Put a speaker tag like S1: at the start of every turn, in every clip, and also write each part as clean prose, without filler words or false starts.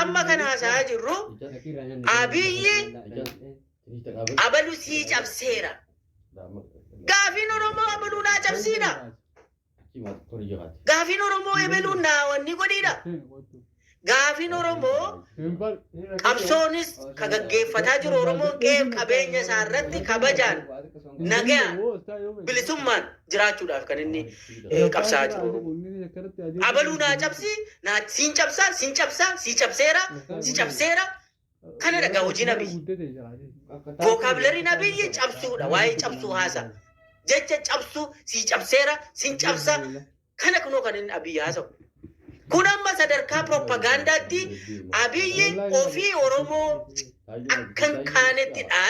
S1: amma kana haasaa jirru Abiyyi abaluu sii cabseera. Gaafiin Oromoo abaluu naa cabsiidha. Gaafiin Oromoo ebeluun naa wanni godhiidha. Gaafiin Oromoo qabsoonis ka gaggeeffataa jiru Oromoon qe'ee qabeenya isaa irratti kabajaan nagayaan bilisummaan jiraachuudhaaf kan inni qabsaa jiru. Abaluu naa cabsi, naa siin cabsaa, siin cabsaa, sii cabseera, sii cabseera. Kana dhagaa hojii Abiyyi. Vookaabilariin Abiyyi cabsuudha. Waa'ee cabsuu haasa. Jecha cabsuu, sii cabseera, siin cabsaa. Kana kunoo kan inni Abiyyi haasa'u. Kun amma sadarkaa propagaandaatti Abiyyi ofii Oromoo akkan kaanettidha.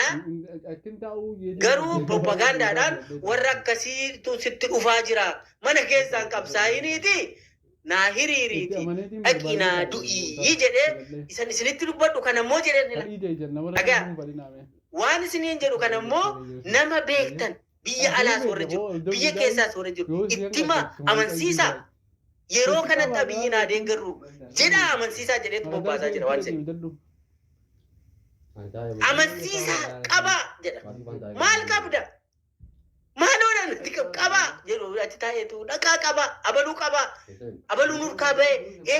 S1: Garuu propagaandaadhaan warra akkasiitu sitti dhufaa jira. Mana keessaan qabsaa'iniiti. Naa hiriiriiti. Dhaqi naa du'ii jedhee isan isinitti dubbadhu kanammoo jedhanii dhagaa. Waan isiniin jedhu kanammoo nama beektan biyya alaas warra jiru, biyya keessaas warra jiru. Ittima amansiisaa. Yeroo kanatti Abiyyi naa deeggarru jedhaa amansiisaa jedheetu bobbaasaa jira waan jedhu. Amansiisaa qabaa jedha. Maal qabda? Maaloodhaan itti qabaa jedhu achi taa'eetu dhaqaa qabaa, abaluu qabaa, abaluu nurkaa ba'e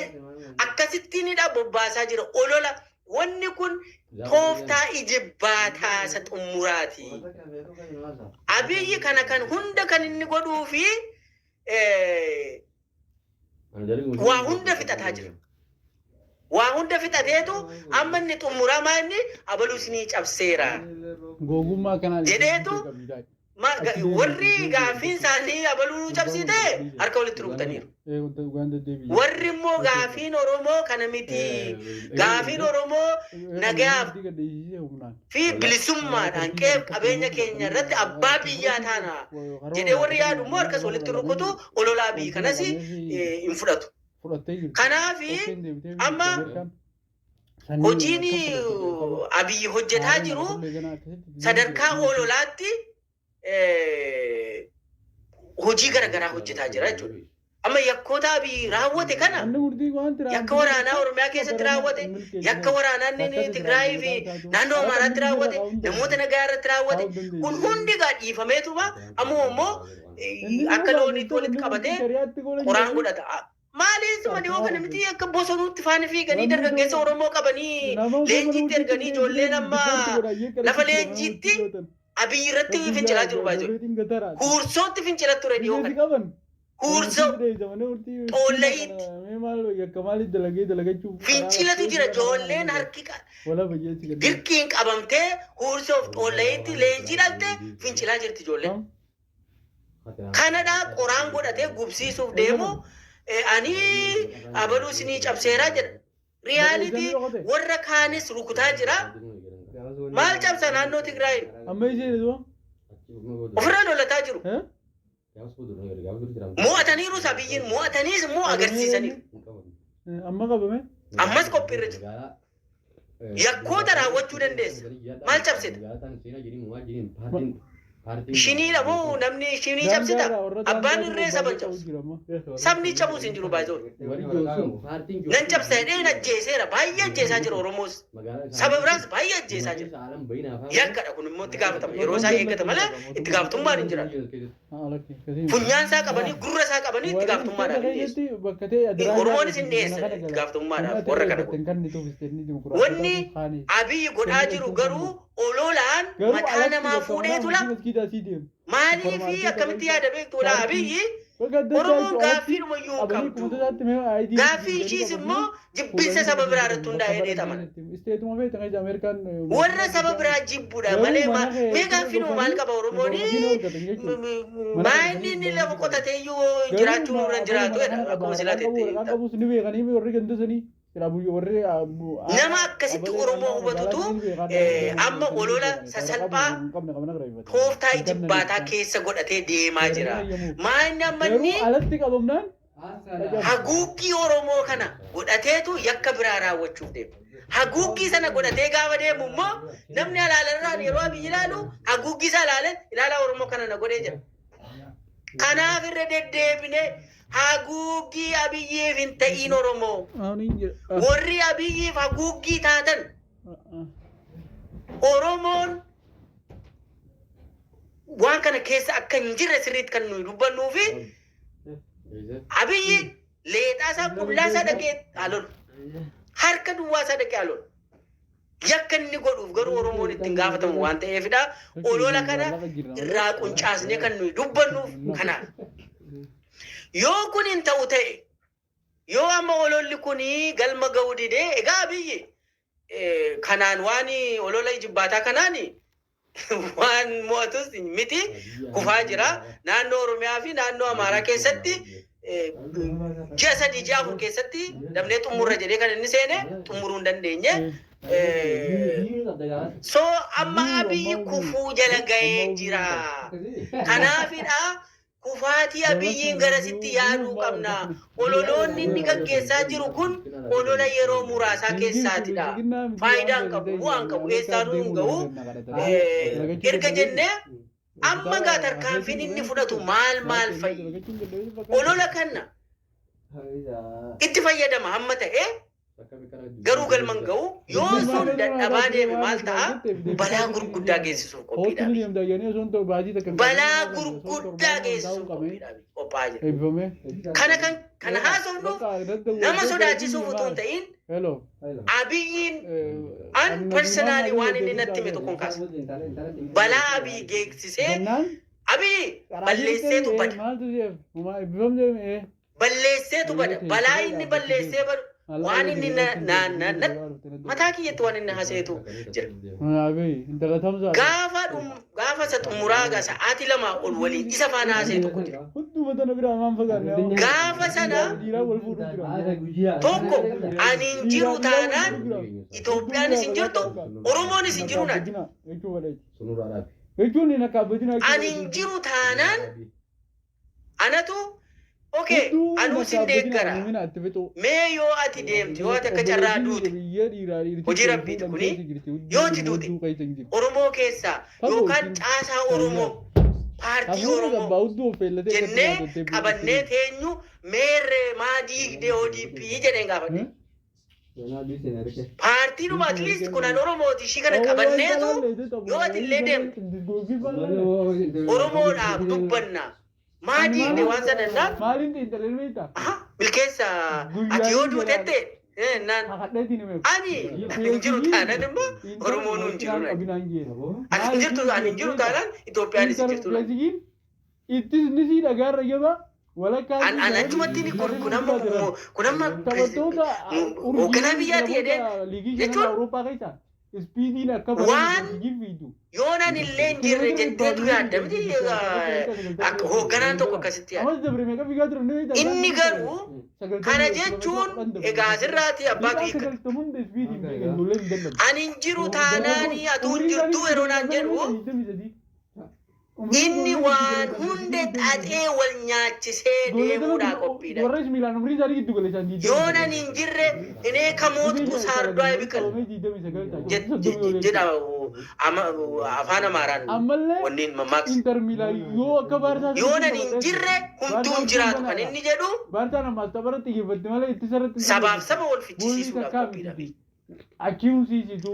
S1: akkasittiinidha bobbaasaa jira. Olola wanni kun tooftaa ijibbaataa isa xumuraati. Abiyyi kana kan hunda kan inni godhuu fi waa hunda fixataa jira. Waa hunda fixateetu amma inni xumuramaa inni abaluu isinii cabseera jedheetu warri gaafiin isaanii abaluu cabsite harka walitti rukutaniiru. Warri immoo gaafiin Oromoo kana miti. Gaafiin Oromoo nagaaf fi bilisummaadhaan qe'ee qabeenya keenya irratti abbaa biyyaa taana jedhee warri yaadu immoo harkas walitti rukutu ololaa biyyi kanas hin fudhatu. Kanaaf amma hojiin Abiyyi hojjetaa jiru sadarkaa ololaatti hojii garaagaraa hojjetaa jira jechuudha. Amma yakkoota Abiyyi raawwate kana yakka waraanaa Oromiyaa keessatti raawwate, yakka waraanaa inni Tigraayii fi naannoo Amaaraatti raawwate, namoota nagaa irratti raawwate kun hundi dhiifameetuma ammoo immoo akka looniitti walitti qabatee qoraan godhata. Maaliif dhiyoo kana miti akka bosonuutti faana fiiganii dargaggeessa Oromoo qabanii leenjiitti erganii ijoolleen amma lafa leenjiitti Abiyyi irratti fincilaa jiru baay'ee. Huursootti fincilaa ture dhiyoo kana. Huursoo xoolleeyitti. Fincilatu jira ijoolleen harki dirqiin qabamtee huursoof xoolleeyitti leenjii dhaltee fincilaa jirti ijoolleen. Kanadhaa qoraan godhatee gubsiisuuf deemu ani abaluu isinii cabseeraa jedha. Riyaalitii warra kaanis rukutaa jira. Maal cabsa naannoo Tigraay? Ofirraa lolataa jiru. Mo'ataniiru Abiyyiin mo'ataniis immoo agarsiisaniiru. Ammas qophiirra jiru. Yakkoota raawwachuu dandeessa. Maal cabsita? Shiniidha moo namni shinii cabsita? Abbaan irree saba cabsu. Sabni cabuus hin jiru baay'ee. Nan cabsa jedhee ajjeeseera. Baay'ee ajjeesaa jira Oromoos. Saba biraas baay'ee ajjeesaa jira. Yakkadha kun immoo itti gaafatama. Yeroo isaa eeggata malee itti gaafatummaan hin jiraatu. Funyaan isaa qabanii gurra isaa qabanii itti gaafatummaadhaaf hin dhiyeessu. Oromoonis hin dhiyeessan itti gaafatummaadhaaf warra kana kun. Wanni Abiyyi godhaa jiru garuu ololaan mataa namaa fuudheetu lama. Maaliif akkamitti yaada beektuudha Abiyyi? Oromoon gaaffiidhuma iyyuu qabdu. Gaaffii ishiis immoo jibbinsa saba biraa irratti hundaa'ee dheetaman. Warra saba biraa jibbuudha malee mee gaaffiinuma maal qaba Oromoon? Maayinni inni lafa qotatee iyyuu jiraachuu nurra hin jiraatu akkuma silaa teettee. Nama akkasitti Oromoo hubatutu amma olola sasalphaa tooftaa ijibbaataa keessa godhatee deemaa jira. Maayinni amma inni haguuggii Oromoo kana godhateetu yakka biraa raawwachuuf deema. Haguuggii sana godhatee gaafa deemu immoo namni alaalarraan yeroo Abiyyi ilaalu haguuggii isaa ilaalee ilaalaa Oromoo kana na godhee jira. Kanaaf irra deddeebine haguuggii abiyyiif hin ta'in Oromoo. Warri abiyyiif haguuggii taatan Oromoon waan kana keessa akka hin jirre sirriitti kan nuyi dubbannuu fi abiyyi leexaa isaa qullaa isaa dhaqee haalolu harka duwwaa isaa dhaqee haalolu yakka inni godhuuf garuu Oromoon ittiin gaafatamu waan ta'eefidha. Olola kana irraa quncaasnee kan nuyi dubbannuuf kanaaf. Yoo kun hin ta'u ta'e yoo amma ololli kun galma ga'uu didee egaa abiyyi kanaan waan olola jibbaataa kanaan waan mo'atus miti kufaa jira. Naannoo Oromiyaa fi naannoo Amaaraa keessatti ji'a 3-4 keessatti dabnee xumurra jedhee kan inni seene xumuruu hin dandeenye. So amma abiyyi kufuu jala ga'ee jira. Kanaafidha kufaatii abiyyiin garasitti yaaduu qabna. Ololoonni inni gaggeessaa jiru kun olola yeroo muraasaa keessaatidha. Faayidaan qabu, bu'aan qabu, eessaanuu hin ga'u. Erga jennee amma gaa tarkaanfiin inni fudhatu maal fa'i? Olola kana itti fayyadama hamma ta'e garuu galman ga'u yoo sun dadhabaa deeme maal ta'a? Balaa gurguddaa geessisuuf qophiidha. Balaa gurguddaa geessisuuf qophaa'aa jira. Kana haasofnuuf nama sodaachisuuf utuu hin ta'in abiyyiin an personaalii waan inni natti hime tokkoon kaasa. Balaa abiyyi geessisee abiyyi balleesseetu bada. Balleesseetu bada. Balaa inni balleessee badu. Waan inni mataa kiyyatti waan inni haseetu jira. Gaafa isa xumuraa sa'aatii 2 ol waliin isa faana hasee tokko jira. Gaafa sana tokko ani hin jiru taanaan Itoophiyaanis hin jirtu Oromoonis hin jiru naan. Ani hin jiru taanaan anatu okay, anuu sin deeggara. Mee yoo ati deemte, yoo ati akka carraa duute, hojii rabbiiti kuni, yoo ati duute, Oromoo keessaa yookaan caasaa Oromoo, paartii Oromoo jennee qabannee teenyu meerree maa diigdee ODP jedheen gaafadhe. Paartiinuma at least kunan Oromooti ishii kana qabanneetu yoo ati illee deemte Oromoodhaaf dubbanna. Maadii ne waan sanannaan
S2: maalinti intalelmeeta
S1: bilkeessa ati yoo duutette naan ani hin jiru taanaan immoo Oromoon hin jiru ati hin jirtu ani hin jiru taanaan Itoophiyaanis hin jirtu
S2: ittis nisii dhagaarra jaba walakkaa
S1: an achumatti ni kunamma hoogganaa biyyaati jedhee jechuun waan yoonaan illee hin jirre jetteetu yaadda miti akka hoogganaan tokko akkasitti yaadda. Inni garuu kana jechuun egaa asirraati abbaa hiika. Ani hin jiru taanaanii atuu hin jirtu yeroo naan jedhu inni waan hunde xaxee wal nyaachisee deemuudhaa qophiidha. Yoonaan hin jirre inee kamoot kusaardaa biqil jedha afaan Amaaraan wanniin mammaaksa. Yoonaan hin jirre hunduu hin jiraatu kan inni jedhu sabaaf saba wal fichisiisuudhaaf qophiidha.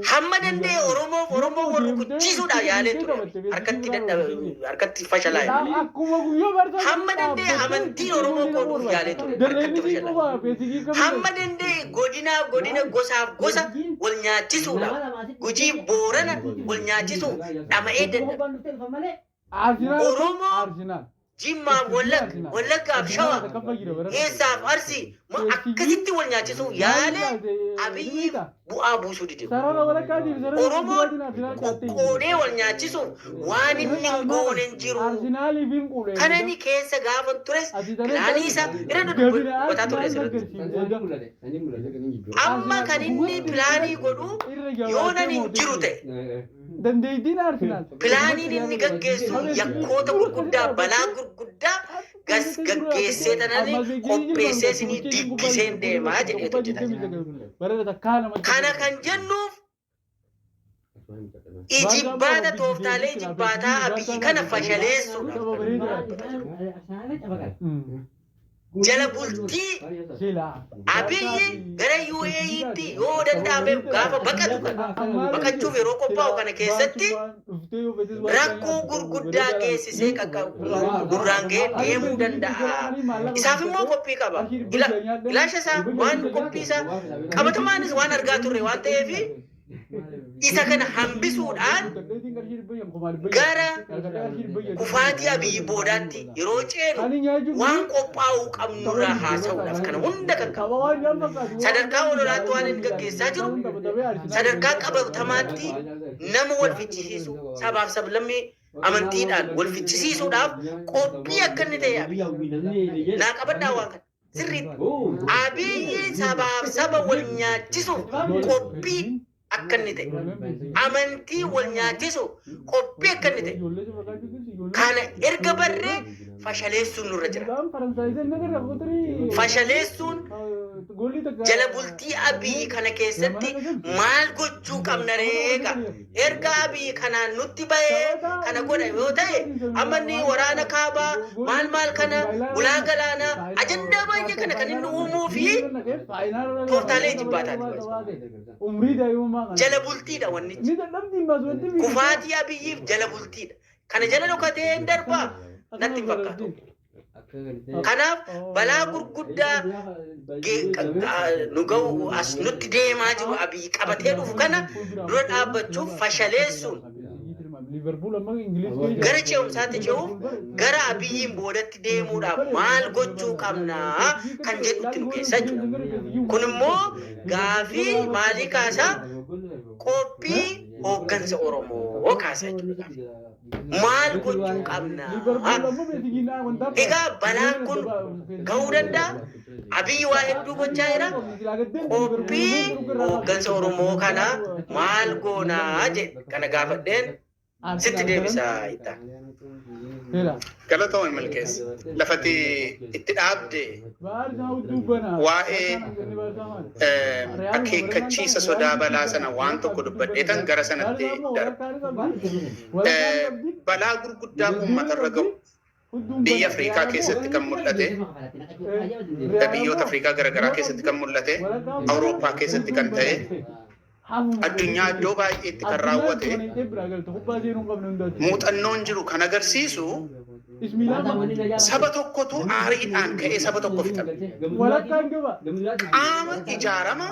S1: Hamma danda'e Oromoo wal rukuchisuudhaaf yaalee ture harkatti fashalaa. Hamma danda'e amantiin Oromoo qooduuf yaalee ture harkatti fashalaa. Hamma danda'e godina gosaaf gosa wal nyaachisuudhaaf Gujii Boorana wal nyaachisuuf dhama'ee dadhabe. Oromoo Jimmaaf Wallaggaaf Shawaa eessaaf Arsii akkasitti wal nyaachisuuf yaalee abiyyiif bu'aa buusuu dide. Oromoon qoqqoodee wal nyaachisuuf waan inni hin goone hin jiru. Kana inni keessa gaafa tures pilaanii isaa irra dubbataa ture asirratti. Amma kan inni pilaanii godhu yoonan hin jiru ta'e. Pilaaniin inni gaggeessu yakkoota gurguddaa balaa gurguddaa gaggeessee tananii qopheessee isinii dibbiseen deemaa jedheetu hojjetaa. Kana kan jennuuf ijibbaata tooftaalee ijibbaataa abiyyi kana fashaleessuudha. jala bultii
S2: Sila.
S1: abiyyi gara UAEtti yoo danda'ame gaafa baqachuuf yeroo qophaa'u kana keessatti rakkoo gurguddaa geessisee gurraan ga'ee deemuu danda'a. Isaaf immoo qophii qaba. Ilaalcha isaa waan qophii isaa qabatamaanis waan argaa turre waan ta'eef isa kana hambisuudhaan gara kufaatii abiyyi boodaatti yeroo ceenu waan qophaa'uu qabnurraa haasa'uudhaaf kana hunda kan qabu. Sadarkaa ololaatti waan inni gaggeessaa jiru sadarkaa qabatamaatti nama wal fichisiisu sabaaf sablammii amantiidhaan wal fichisiisuudhaaf qophii akka inni ta'e abiyyi naa qabadhaa waan kana sirriitti abiyyi sabaaf saba wal nyaachisuuf qophii akka inni ta'e amantii wal nyaachisu qophii akka inni ta'e kana erga barree fashaleessuun nurra jira. Fashaleessuun jala bultii abiyyi kana keessatti maal gochuu qabna reega erga abiyyi kanaan nutti bahee kana godha yoo ta'e amma inni waraana kaabaa maal kana bulaa galaanaa ajandaa baay'ee kana kan inni uumuu fi tooftaalee jibbaataati. Jala bultiidha wannichi. Kufaatii abiyyiif jala bultiidha. Kana jala dhokatee hin darbaa natti fakkaatu. Kanaaf balaa gurguddaa nu ga'u as nutti deemaa jiru abiyyi qabatee dhufu kana dura dhaabbachuuf fashaleessuun gara ce'umsaatti ce'uuf gara abiyyiin boodatti deemuudhaaf maal gochuu qabnaa kan jedhutti nu keessa jiru. Kun immoo gaafii maalii kaasaa qophii hooggansa Oromoo kaasaa jechuudha. Maal gochuu qabnaa? Egaa balaan kun ga'uu danda'a. Abiyyi waa hedduu gochaa jira. Qophii hooggansa Oromoo kana maal goonaa jedhe kana gaafadheen sitti deebisaa itti.
S3: Galatoon milkees lafati itti dhaabde waa'ee akeekkachiisa sodaa balaa sana waan tokko dubbadheetan gara sanatti darba. Balaa gurguddaa uummatarra ga'u biyya Afrikaa keessatti kan mul'ate biyyoota Afrikaa garaagaraa keessatti kan mul'ate Awurooppaa keessatti kan ta'e addunyaa iddoo baay'eetti kan raawwate muuxannoon jiru kan agarsiisu saba tokkotu aariidhaan ka'ee saba tokko fixame. Qaama ijaarama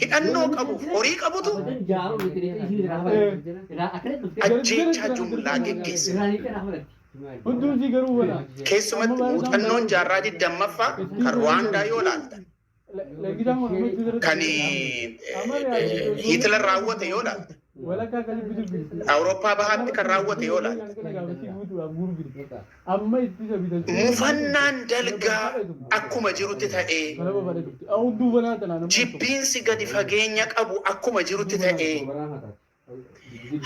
S3: hidhannoo qabuuf horii qabutu ajjeechaa jumlaa geggeesse. Keessumatti muuxannoon jaarraa 20ffaa kan Ruwaandaa yoo ilaaltan kan Hitler raawwate yoo ilaaltan Awurooppaa bahaatti kan raawwate yoo ilaaltan mufannaan dalgaa akkuma jirutti ta'ee jibbiinsi gadi fageenya qabu akkuma jirutti ta'ee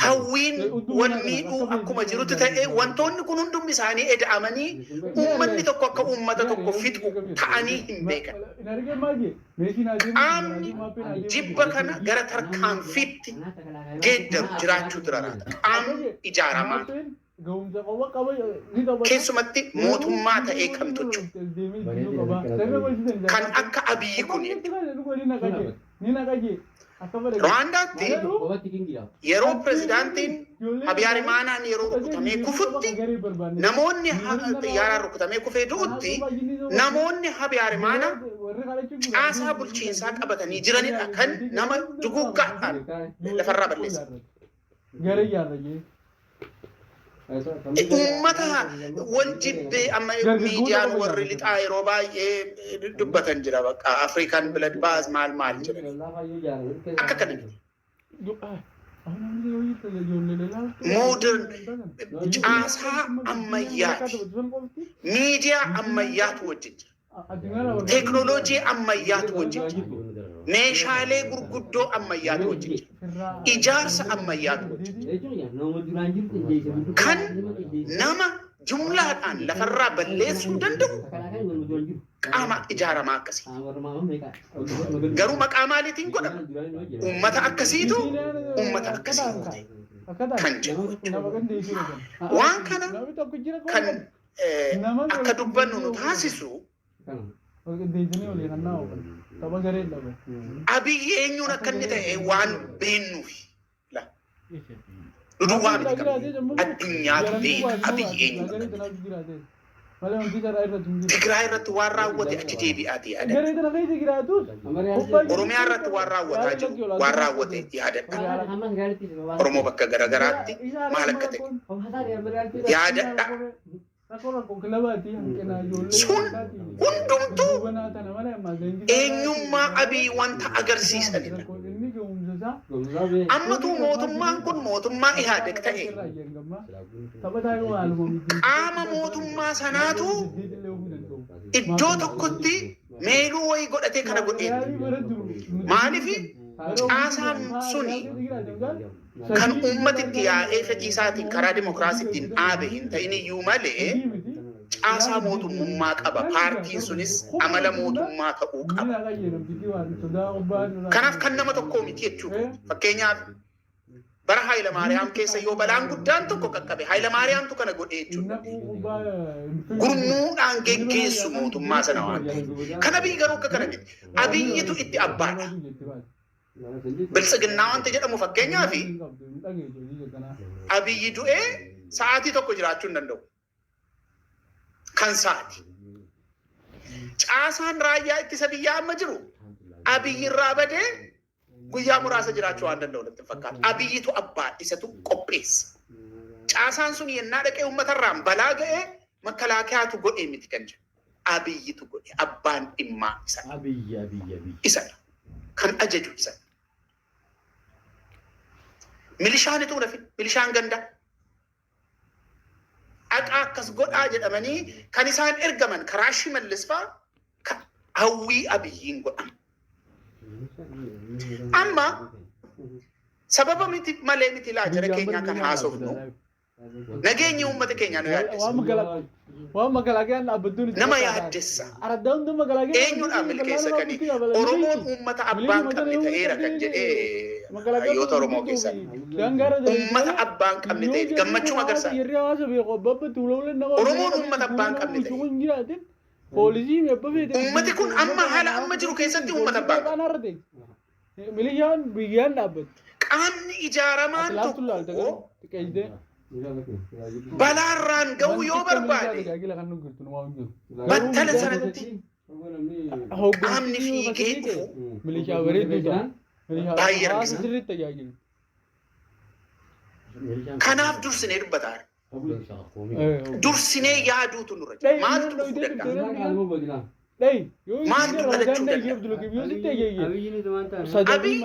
S3: hawwiin wal miidhuu akkuma jirutti ta'ee wantoonni kun hundumti isaanii eda'amanii uummanni tokko akka uummata tokko fixu ta'anii hin beekan. Qaamni jibba kana gara tarkaanfiitti geeddaru jiraachuu duraata. Qaamni ijaaramaa keessumatti mootummaa ta'ee kan tolchu kan akka abiyyi kun Rwaandaatti yeroo pirezidaantiin Habyaarimaanaan yeroo rukutamee kufutti namoonni xiyyaaraan rukutamee kufee du'utti namoonni Habyaarimaanaa caasaa bulchiinsaa qabatanii jiranidha kan nama duguggaadhaan lafarraa balleessan. Uummata wal jibbee amma miidiyaan warri lixaa yeroo baay'ee dubbatan jira bakka Afrikaan blood baas maal jedhan akka kana modern caasaa ammayyaati miidiyaa ammayyaatu wajjin jira teknooloojii ammayyaatu wajjin jira meeshaalee gurguddoo ammayyaatu wajjin jira ijaarsa ammayyaatu wajjin jira kan nama jumlaadhaan lafarraa balleessuu danda'u qaama ijaaramaa akkasii garuu maqaa maaliitiin godhama uummata akkasiitu uummata akkasii kan jedhu waan kana kan akka dubbannu nu taasisu
S2: Deejanii olii kan naa oofan. Tapha garee dhabe.
S3: Abiyyi eenyuun akka inni ta'e waan beennuufi. Duduu waa miti qabu. Addunyaatu beeka abiyyi eenyuun akka inni ta'e. Tigraay irratti waan raawwate achi deebi'aati yaadadha. Oromiyaa irratti waan raawwataa jiru waan raawwate yaadadha. Oromoo bakka garagaraatti maal akka ta'e yaadadha. Sun hundumtuu eenyummaa abii wanta agarsiisanidha. Ammatu mootummaan kun mootummaa Ihaadeeg ta'e qaama mootummaa sanaatu iddoo tokkotti meeluu wayii godhatee kana godheen maalifi caasaan suni kan ummatitti yaa'ee fedhii isaatiin karaa dimokiraasiitiin dhaabe hin ta'in iyyuu malee caasaa mootummaa qaba. Paartiin sunis amala mootummaa ta'uu qaba. Kanaaf kan nama tokkoo miti jechuudha. Fakkeenyaaf bara Hayilamaariyaam keessa yoo balaan guddaan tokko qaqqabe Hayilamaariyaamtu kana godhe jechuudha. Gurmuudhaan geggeessu mootummaa sana waan ta'eef. Kan Abiyyi garuu akka kana miti. Abiyyitu itti abbaadha. Biltsiginnaa wanta jedhamu fakkeenyaaf Abiyyi du'ee sa'aatii tokko jiraachuu hin danda'u. Kan sa'aati. Caasaan raayyaa ittisa biyyaa amma jiru Abiyyi irraa badee guyyaa muraasa jiraachuu waan danda'u natti fakkaata. Abiyyitu abbaa isatu qopheessa. Caasaan sun yennaa dhaqee uummatarraan balaa ga'ee makalaakiyaatu godhee miti kan jedhu. Abiyyitu godhe abbaan dhimmaa isa. Isadha. Kan ajaju isa. Milishaanitu nafi milishaan gandaa. Akka akkas godhaa jedhamanii kan isaan ergaman karaa Shimallis fa'aa hawwii Abiyyiin godhama. Amma sababa miti malee miti laa jara keenyaa kan haasofnu nageenyi uummata keenyaa nu yaaddessa.
S2: Waan makalaakaan dhaabbattuun
S3: nama yaaddessa.
S2: Araddaawwan makalaakaan
S3: Eenyuudhaan milkeessa kanii Oromoon uummata abbaan qabne ta'eera kan jedhee hayyoota Oromoo keessaa. Uummata abbaan qabne ta'e gammachuu agarsiisa. Oromoon uummata abbaan qabne ta'e. Uummati kun amma haala amma jiru keessatti uummata abbaan qabne.
S2: Miliyaan biyyaan dhaabbatu.
S3: Qaamni ijaaramaan tokko balaarraan ga'uu yoo barbaade battala sanatti qaamni fiigee dhufu baay'ee rakkisa. Kanaaf dursinee dubbataa dursinee yaaduutu nurra jira. Maaltu dhufuu danda'a? Maaltu dhalachuu danda'a? Abiyyi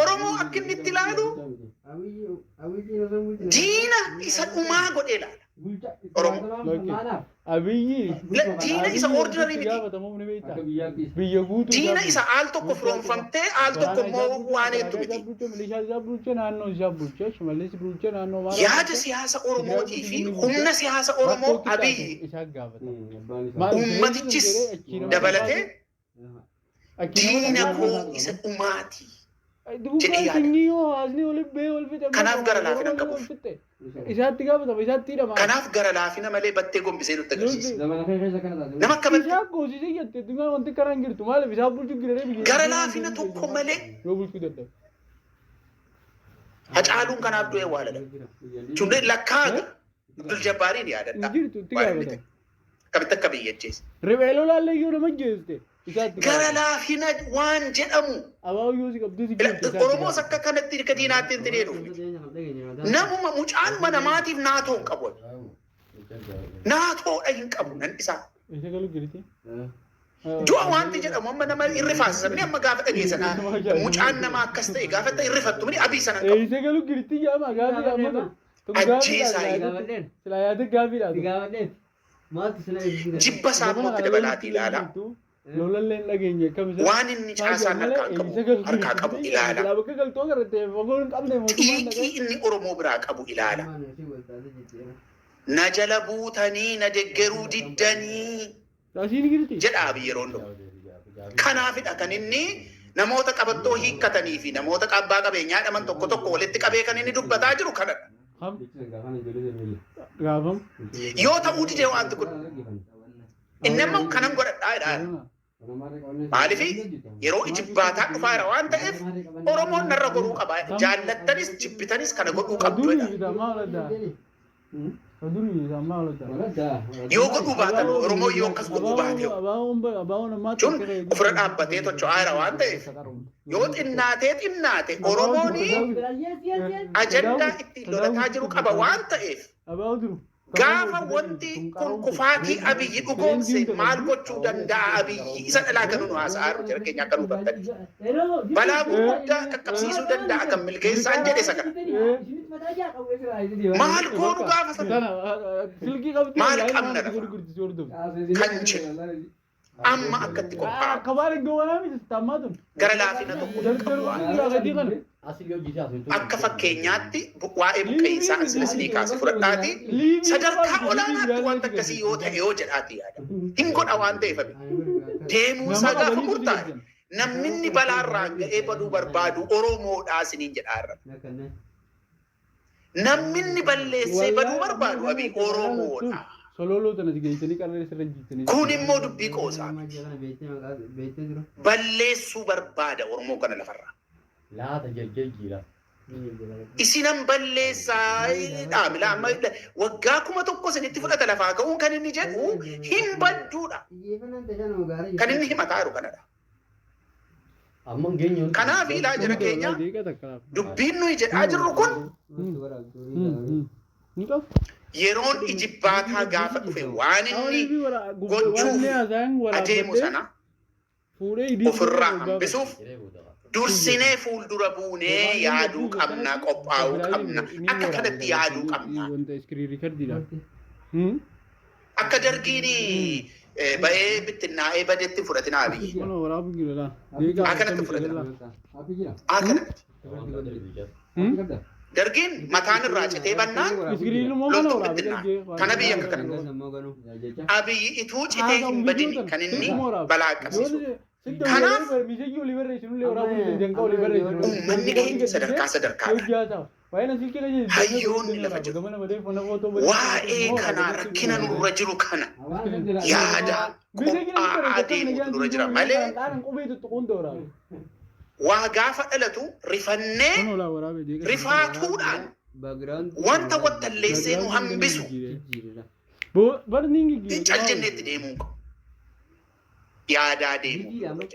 S3: Oromoo akka inni itti ilaalu diina isa dhumaa godhee ilaala. Oromoo diina isa ordinarii miti. Diina isa al tokko firoomfamtee al tokko immoo waan hedduu miti. Yaada siyaasa Oromootii fi humna siyaasa Oromoo Abiyyi ummatichis dabalatee diina koo isa dhumaati jedhee yaada. Kanaaf gara laafina hin qabuuf. Kanaaf gara laafina malee battee gombisee nutti agarsiisa. Nama akka gara laafina tokko malee Hacaaluun kanaaf du'ee waa dhala. Cundee lakkaaga Abdul Jabbaariin yaadadha. Akkamitti akka biyyattees.
S2: Ribeeloo laallayyoo nama jeeste.
S3: Gara laafina waan jedhamu. Oromoos akka kanatti hirka diinaatti hin tiree dhufu. Namuma mucaanuma namaatiif naatoo hin qabu. Naatoodha hin qabu nan isaa. Du'a wanti jedhamu amma nama irrifaasa. Sabni amma gaafa dhageessan mucaan nama akkas ta'e gaafa ta'e irrifattu mini abii sana hin qabu. Ajjeesaa jibba saammotti dabalaatii ilaala. Waan inni caasaan harkaa qabu ilaala. Xiiqii inni Oromoo biraa qabu ilaala. Na jala buutanii na deggeruu diddanii jedha Abiyyi yeroo hundumaa. Kanaafidha kan inni namoota qabattoo hiikkatanii fi namoota abbaa qabeenyaa dhaman tokko tokko walitti qabee kan inni dubbataa jiru kanadha. Yoo ta'uu didee wanti kun Innammoo kanan godhadhaa jedhaan. Maaliif yeroo ijibbaataa dhufaa jira waan ta'eef Oromoon narra godhuu qaba. Jaallattanis jibbitanis kana godhuu qabdu jedha. Yoo godhuu baatan Oromoo yoo akkas godhuu baate jechuun ofirra dhaabbatee tocho'aa jira waan ta'eef yoo xinnaate Oromoon ajandaa ittiin lolataa jiru qaba waan ta'eef gaafa wanti kun kufaatii Abiyyi dhugoomse maal gochuu danda'a Abiyyi isa dhalaa kan nu haasa'aa jiru jira keenya akka nu hubattanii balaa gurguddaa qaqqabsiisuu danda'a kan milkeessaan jedhe isa kana maal goonu gaafa sana maal qabna kan jedhu amma akkatti qophaa'u gara laafina tokko akka fakkeenyaatti waa'ee buqqeensaa ansilisnii kaase fudhadhaati sadarkaa olaanaatti wanta akkasii yoo ta'e yoo jedhaati yaada hin godha waan ta'eef deemuu isaa gaafa murtaa'e namni inni balaarraan ga'ee baduu barbaadu Oromoodhaa isiniin jedhaarra namni inni balleessee baduu barbaadu abii Oromoodha. Kun immoo dubbii qoosaa balleessuu barbaada Oromoo kana lafarraa. Isinan balleessaa dhaabila amma waggaa 1,000 sanitti fudhata lafaa ka'uun kan inni jedhu hin badduudha. Kan inni himataa jiru kanadha. Kanaaf ilaa jira keenya dubbiin nuyi jedhaa jirru kun yeroon ijibbaataa gaafa dhufe waan inni gochuuf adeemu sana ofirraa hambisuuf dursinee fuuldura buunee yaaduu qabna qophaa'uu qabna akka kanatti yaaduu qabna akka dargiin ba'ee bittinnaa'ee badeetti fudhatinaa Abiyyi akkanatti fudhatina dargiin mataan irraa citee bannaan loltuu bittinnaa kana biyya akka kana Abiyyi ituu citee hin badin kan inni balaa qabsiisu kanaaf uummanni keenya sadarkaadha. Hayyoonni lafa jiru waa'ee kanaa rakkina nurra jiru kana yaada qophaa'aa deemuutu nurra jira malee waa gaafa dhalatu rifannee rifaatuudhaan wanta wattalleessee nu hambisu cal jenneetti deemuu qabu. Yaadaa deemuu nurra jira.